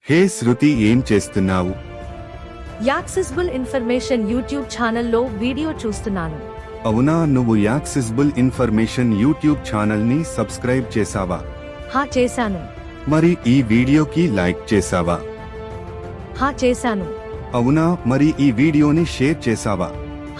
హే శృతి, ఏం చేస్తున్నావు? Accessible information YouTube ఛానల్లో వీడియో చూస్తున్నాను. అవునా, నువ్వు యాక్సెసిబుల్ ఇన్ఫర్మేషన్ యూట్యూబ్ ఛానల్ ని సబ్స్క్రైబ్ చేసావా? హా చేశాను. మరి ఈ వీడియోకి లైక్ చేసావా? హా చేశాను. అవునా, మరి ఈ వీడియోని షేర్ చేసావా?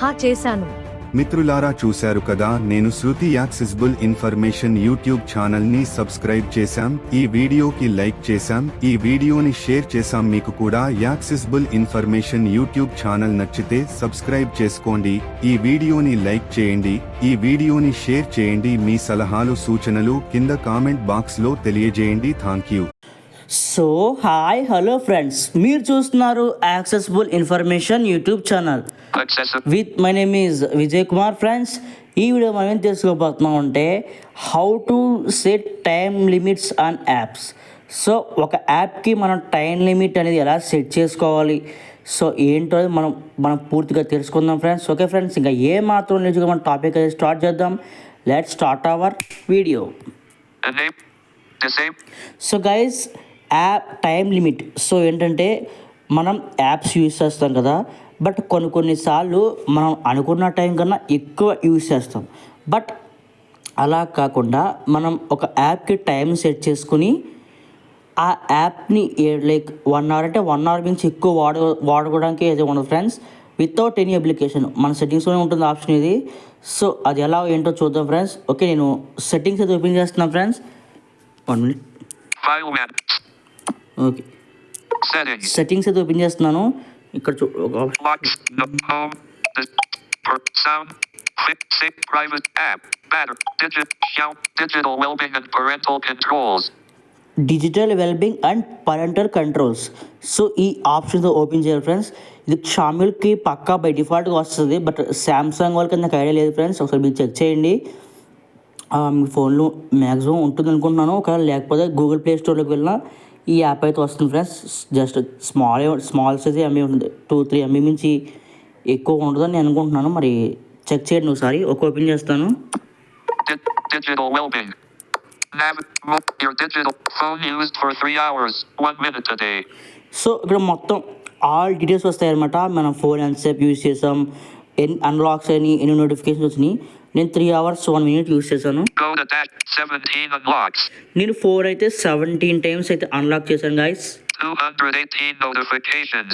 హా చేశాను. మిత్రులారా, చూశారు కదా, నేను శృతి యాక్సెసిబుల్ ఇన్ఫర్మేషన్ యూట్యూబ్ ఛానల్ ని సబ్స్క్రైబ్ చేశాం, ఈ వీడియోకి లైక్ చేశాం, ఈ వీడియోని షేర్ చేశాం. మీకు కూడా యాక్సెసిబుల్ ఇన్ఫర్మేషన్ యూట్యూబ్ ఛానల్ నచ్చితే సబ్స్క్రైబ్ చేసుకోండి, ఈ వీడియోని లైక్ చేయండి, ఈ వీడియోని షేర్ చేయండి. మీ సలహాలు సూచనలు కింద కామెంట్ బాక్స్ లో తెలియజేయండి. Thank you. So hi hello friends, మీరు చూస్తున్నారు accessible information YouTube channel with my name is Vijay Kumar. Friends, ఈ వీడియో మనం ఏం తెలుసుకోబోతున్నాం అంటే how to set time limits on apps. So ఒక యాప్కి మనం టైం లిమిట్ అనేది ఎలా సెట్ చేసుకోవాలి, సో ఏంటో మనం పూర్తిగా తెలుసుకుందాం ఫ్రెండ్స్. ఓకే ఫ్రెండ్స్, ఇంకా ఏ మాత్రం నిజంగా మన టాపిక్ అయితే స్టార్ట్ చేద్దాం. Let's start our video. So guys, app time limit. So ఏంటంటే మనం యాప్స్ యూజ్ చేస్తాం కదా, బట్ కొన్నిసార్లు మనం అనుకున్న టైం కన్నా ఎక్కువ యూజ్ చేస్తాం. బట్ అలా కాకుండా మనం ఒక యాప్కి టైం సెట్ చేసుకుని ఆ యాప్ని లైక్ 1 అవర్ అంటే 1 అవర్ నుంచి ఎక్కువ వాడుకోవడానికి అయితే ఉండదు ఫ్రెండ్స్. వితౌట్ ఎనీ అప్లికేషన్ మన సెట్టింగ్స్లోనే ఉంటుంది ఆప్షన్ ఇది. సో అది ఎలా ఏంటో చూద్దాం ఫ్రెండ్స్. ఓకే, నేను సెట్టింగ్స్ అయితే ఓపెన్ చేస్తున్నాను ఫ్రెండ్స్. 1 మినిట్. ఓకే, సెట్టింగ్స్ అయితే ఓపెన్ చేస్తున్నాను. ఇక్కడ digital wellbeing and parental controls. So ఈ ఆప్షన్స్ ఓపెన్ చేయాలి ఫ్రెండ్స్. ఇది షామిల్కి పక్కా బై డిఫాల్ట్గా వస్తుంది, బట్ శాంసంగ్ వాళ్ళకి నాకు ఐడియా లేదు ఫ్రెండ్స్. ఒకసారి మీరు చెక్ చేయండి. మీ ఫోన్లో మ్యాక్సిమం ఉంటుంది అనుకుంటున్నాను. ఒకవేళ లేకపోతే గూగుల్ ప్లే స్టోర్లోకి వెళ్ళినా ఈ యాప్ అయితే వస్తుంది friends. Just small size MB ఉంటుంది, 2-3 ఎంబీ నుంచి ఎక్కువ ఉంటుందని నేను అనుకుంటున్నాను. మరి చెక్ చేయండి ఒకసారి. ఓపెన్ చేస్తాను. సో ఇక్కడ మొత్తం ఆల్ డీటెయిల్స్ వస్తాయి అనమాట. మనం ఫోన్ ఎంతసేపు యూజ్ చేసాం, అన్లాక్స్ అని ఎన్ని నోటిఫికేషన్స్ వచ్చినాయి. నేను 3 hours 1 minute యూజ్ చేశాను. నేను 4 అయితే 17 టైమ్స్ అయితే అన్లాక్ చేశాను గైస్.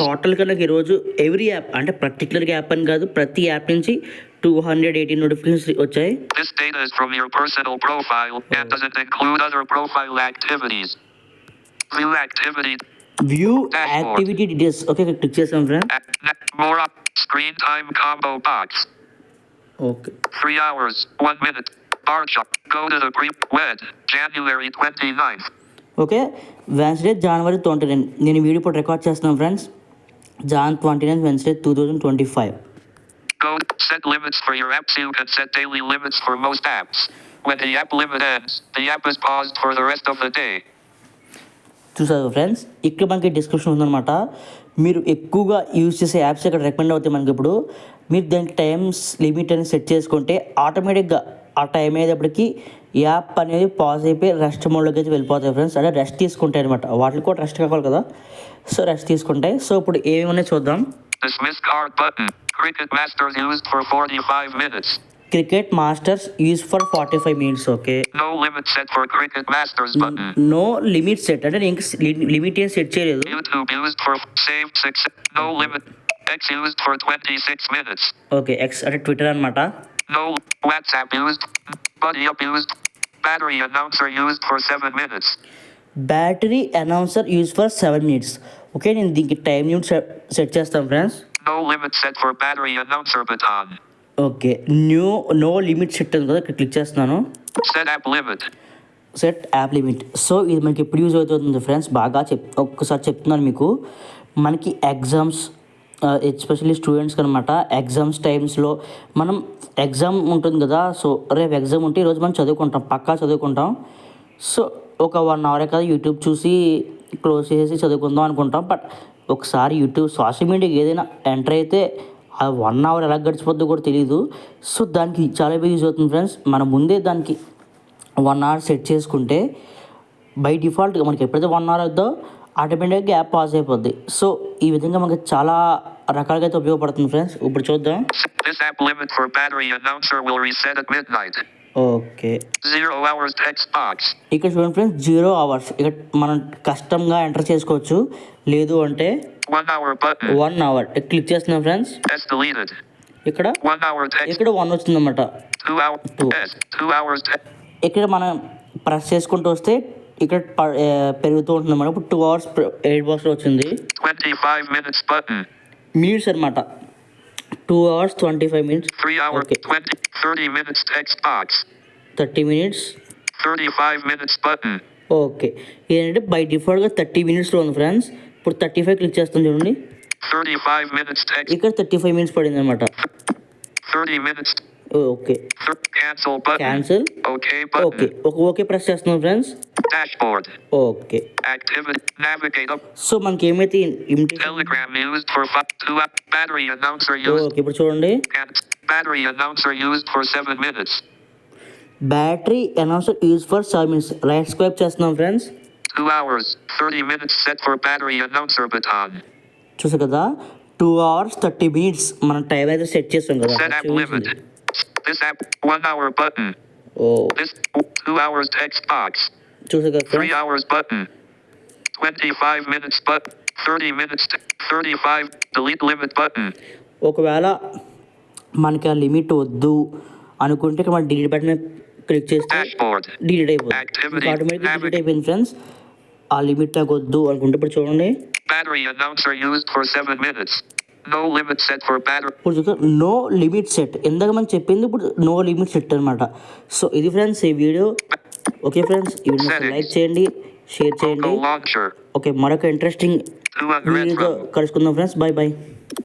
టోటల్ గా నాకు ఈరోజు ఎవ్రీ యాప్ అంటే పర్టికులర్ యాప్ అని కాదు, ప్రతి యాప్ నుంచి 218 నోటిఫికేషన్స్ వచ్చాయి. View activity details. Okay, click చేసాం friend. Okay. 3 hours, 1 minute. Bar chart. Go to the wed. January 29th. Okay, Wednesday జనవరి 29. నేను వీడియో ఇప్పుడు రికార్డ్ చేస్తున్నాను friends. Jan 29 Wednesday 2025. Go set limits for your apps. You can set daily limits for most apps. When the app limit ends, the app is paused for the rest of the day. చూసారు friends, ఇక్కడ మనకి description ఉందన్నమాట. మీరు ఎక్కువగా use చేసే apps ఇక్కడ recommend అవుతాయి మనకి. ఇప్పుడు మీరు దానికి టైమ్స్ లిమిట్ అనేది సెట్ చేసుకుంటే ఆటోమేటిక్గా ఆ టైం అయ్యేటప్పటికి యాప్ అనేది పాజ్ అయిపోయి రెస్ట్ మోడ్లోకి అయితే వెళ్ళిపోతాయి ఫ్రెండ్స్. అంటే రెస్ట్ తీసుకుంటాయి అనమాట. వాటికి కూడా రెస్ట్ కావాలి కదా, సో రెస్ట్ తీసుకుంటాయి. సో ఇప్పుడు ఏమేమి చూద్దాం. Cricket masters use for 45 minutes. Okay, no limit set for cricket masters button. No limit set అంటే నేను లిమిట్ ఏం సెట్ చేయలేదు. YouTube used for save 6. నో లిమిట్. X used for 26 minutes. Okay, X అంటే ట్విట్టర్ అన్నమాట. No WhatsApp used. Buddy up used. Battery announcer used for 7 minutes. Battery announcer use for 7 minutes. Okay, నేను దీనికి టైం లిమిట్ సెట్ చేస్తాను friends. No limit set for battery announcer button. Okay, no limit set ఉంది కదా, ఇక్కడ click చేస్తున్నాను. Set app limit. Set app limit. So ఇది మనకి ఎప్పుడు యూజ్ అవుతుంది ఫ్రెండ్స్, బాగా ఒక్కసారి చెప్తున్నాను మీకు. మనకి ఎగ్జామ్స్ ఎస్పెషల్లీ స్టూడెంట్స్కి అనమాట, ఎగ్జామ్స్ టైమ్స్లో మనం ఎగ్జామ్ ఉంటుంది కదా, సో రేపు ఎగ్జామ్ ఉంటే ఈరోజు మనం చదువుకుంటాం, పక్కా చదువుకుంటాం. సో ఒక 1 hour కదా యూట్యూబ్ చూసి క్లోజ్ చేసి చదువుకుందాం అనుకుంటాం. బట్ ఒకసారి యూట్యూబ్ సోషల్ మీడియాకి ఏదైనా ఎంటర్ అయితే ఆ 1 hour ఎలా గడిచిపోద్దో కూడా తెలియదు. సో దానికి చాలా బాగా యూజ్ అవుతుంది ఫ్రెండ్స్. మనం ముందే దానికి 1 hour సెట్ చేసుకుంటే బై డిఫాల్ట్గా మనకి ఎప్పుడైతే 1 hour అవుతుందో ఆటోమేటిక్గా యాప్ పాజ్ అయిపోద్ది. సో ఈ విధంగా మనకి చాలా రకాలుగా అయితే ఉపయోగపడుతుంది ఫ్రెండ్స్. ఇప్పుడు చూద్దాం. This app limit for battery announcer will reset at midnight. Okay, 0 hours text box. ఇక్కడ చూడండి ఫ్రెండ్స్, 0 hours. ఇక్కడ మనం కస్టమ్గా ఎంటర్ చేసుకోవచ్చు. లేదు అంటే 1 hour button. 1 hour క్లిక్ చేస్తున్నాం ఫ్రెండ్స్. S deleted. ఇక్కడ 1 hour text. ఇక్కడ 1 వచ్చిందన్నమాట. 2 hour. S. 2 hours text. ఇక్కడ మనం ప్రెస్ చేసుకుంటూ వస్తే ఇక్కడ పెరుగుతూ ఉంటుంది అన్నమాట. ఇప్పుడు 2 hours 8 బాక్స్లో వచ్చింది. 25 minutes button. మినిట్స్ అనమాట. 2 hours 25 minutes. 3 hour. Okay. 30 minutes text box. 30 minutes. 35 minutes button. Okay, ఏంటంటే బై డిఫాల్ట్గా 30 minutesలో ఉంది ఫ్రెండ్స్. ఇప్పుడు 35 క్లిక్ చేస్తాం చూడండి. 35 minutes text. ఇక్కడ 35 minutes పడింది అనమాట. 30 minutes. Okay, Cancel button. Cancel. Okay okay, button. Okay press చేస్తున్నాం friends. Dashboard. Okay, Activity. Navigate up. So మనకి ఏమైతే Telegram used for 2 app. Battery announcer used. Okay, ఇప్పుడు చూడండి. Battery announcer used for 7 minutes. Battery announcer use for 7 minutes. Right swipe చేస్తున్నాం friends. 2 hours. 30 minutes set for battery announcer button. చూసారు కదా, 2 hours 30 minutes మనం time అయితే set చేస్తాం కదా. Set app limit. This app 1 hour button. Oh, This 2 hours text box. చూసారు కదా 3 friends. hours button. 25 minutes button. 30 minutes. 35. Delete limit button. ఒకవేళ మనకి ఆ లిమిట్ వద్దు అనుకుంటే ఇక్కడ మన డిలీట్ బటన్ క్లిక్ చేస్తే Dashboard. డిలీట్ అయిపోతుంది. Activity. ఆటోమేటిక్గా డిలీట్ అయిపోయింది ఫ్రెండ్స్. ఆ లిమిట్ నాకు వద్దు అనుకుంటే ఇప్పుడు చూడండి. Battery announcer used for 7 minutes. No limit set for battery. ఇప్పుడు చూస్తే నో లిమిట్ సెట్. ఇందాక మనం చెప్పింది ఇప్పుడు నో లిమిట్ సెట్ అనమాట. సో ఇది ఫ్రెండ్స్ ఈ వీడియో. ఓకే ఫ్రెండ్స్, ఈ వీడియో లైక్ చేయండి, షేర్ చేయండి. Logo launcher. ఓకే, మరొక ఇంట్రెస్టింగ్ 200 వీడియోతో from. కలుసుకుందాం ఫ్రెండ్స్. By by.